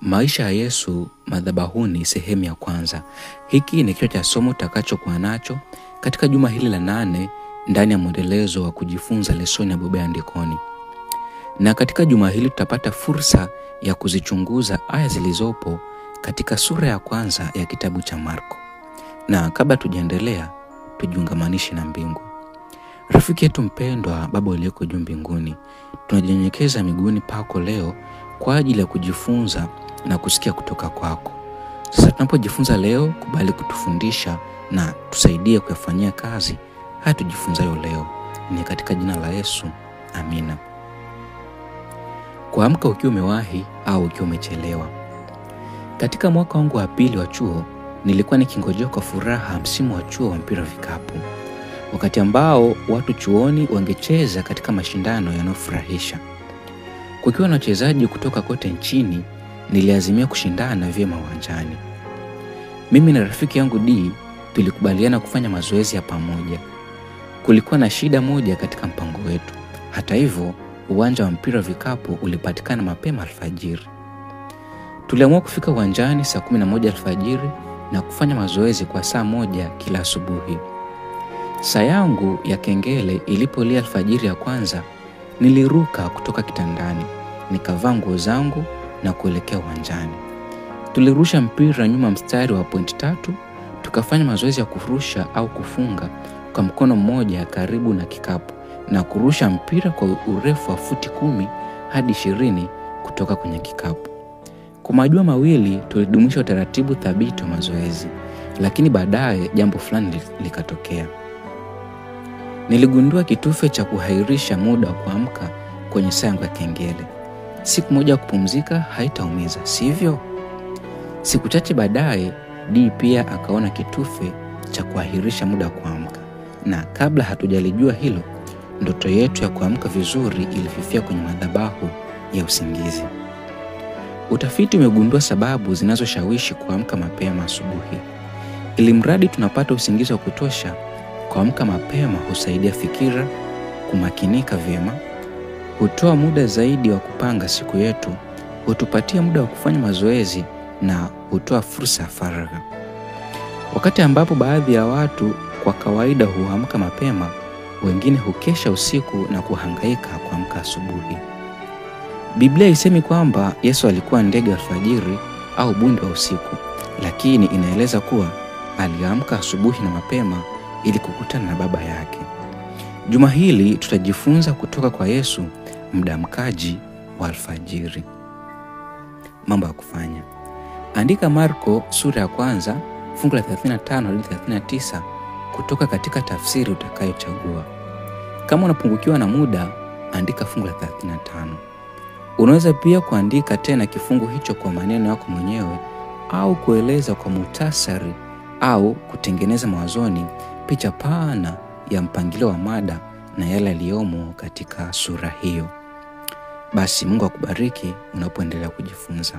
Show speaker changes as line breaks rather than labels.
Maisha ya Yesu madhabahuni sehemu ya kwanza. Hiki ni kichwa cha somo tutakachokuwa nacho katika juma hili la 8 ndani ya mwendelezo wa kujifunza lesoni ya Biblia Andikoni. Na katika juma hili tutapata fursa ya kuzichunguza aya zilizopo katika sura ya kwanza ya kitabu cha Marko. Na kabla tujaendelea, tujiungamanishe na mbingu. Rafiki yetu mpendwa, Baba uliyeko juu mbinguni, tunajinyenyekeza miguuni pako leo kwa ajili ya kujifunza na kusikia kutoka kwako. Sasa tunapojifunza leo, kubali kutufundisha na tusaidie kuyafanyia kazi haya tujifunzayo leo. Ni katika jina la Yesu. Amina. Kuamka ukiwa umewahi au ukiwa umechelewa. Katika mwaka wangu wa pili wa chuo, nilikuwa nikingojea kwa furaha msimu wa chuo wa mpira vikapu. Wakati ambao watu chuoni wangecheza katika mashindano yanayofurahisha. Kukiwa na wachezaji kutoka kote nchini, niliazimia kushindana vyema uwanjani. Mimi na rafiki yangu D tulikubaliana kufanya mazoezi ya pamoja. Kulikuwa na shida moja katika mpango wetu. Hata hivyo, uwanja wa mpira vikapu ulipatikana mapema alfajiri. Tuliamua kufika uwanjani saa 11 alfajiri na kufanya mazoezi kwa saa 1 kila asubuhi. Saa yangu ya kengele ilipolia alfajiri ya kwanza, niliruka kutoka kitandani, nikavaa nguo zangu na kuelekea uwanjani. Tulirusha mpira nyuma mstari wa pointi 3, tukafanya mazoezi ya kurusha au kufunga kwa mkono mmoja karibu na kikapu na kurusha mpira kwa urefu wa futi 10 hadi 20 kutoka kwenye kikapu. Kwa majuma mawili tulidumisha utaratibu thabiti wa mazoezi, lakini baadaye jambo fulani likatokea. Niligundua kitufe cha kuhairisha muda wa kuamka kwenye saa yangu ya kengele. Siku moja ya kupumzika haitaumiza, sivyo? Siku chache baadaye, D pia akaona kitufe cha kuahirisha muda wa kuamka. Na kabla hatujalijua hilo, ndoto yetu ya kuamka vizuri ilififia kwenye madhabahu ya usingizi. Utafiti umegundua sababu zinazoshawishi kuamka mapema asubuhi. Ili mradi tunapata usingizi wa kutosha, kuamka mapema husaidia fikira kumakinika vyema, hutoa muda zaidi wa kupanga siku yetu, hutupatia muda wa kufanya mazoezi na hutoa fursa ya faragha. Wakati ambapo baadhi ya watu kwa kawaida huamka mapema, wengine hukesha usiku na kuhangaika kuamka asubuhi. Biblia haisemi kwamba Yesu alikuwa ndege alfajiri au bundi wa usiku, lakini inaeleza kuwa aliamka asubuhi na mapema ili kukutana na Baba yake. Juma hili tutajifunza kutoka kwa Yesu, mdamkaji wa alfajiri. Mambo ya kufanya. Andika Marko sura ya kwanza fungu la 35 hadi 39 kutoka katika tafsiri utakayochagua. Kama unapungukiwa na muda, andika fungu la 35. Unaweza pia kuandika tena kifungu hicho kwa maneno yako mwenyewe au kueleza kwa muhtasari au kutengeneza mawazoni picha pana ya mpangilio wa mada na yale yaliyomo katika sura hiyo. Basi Mungu akubariki unapoendelea kujifunza.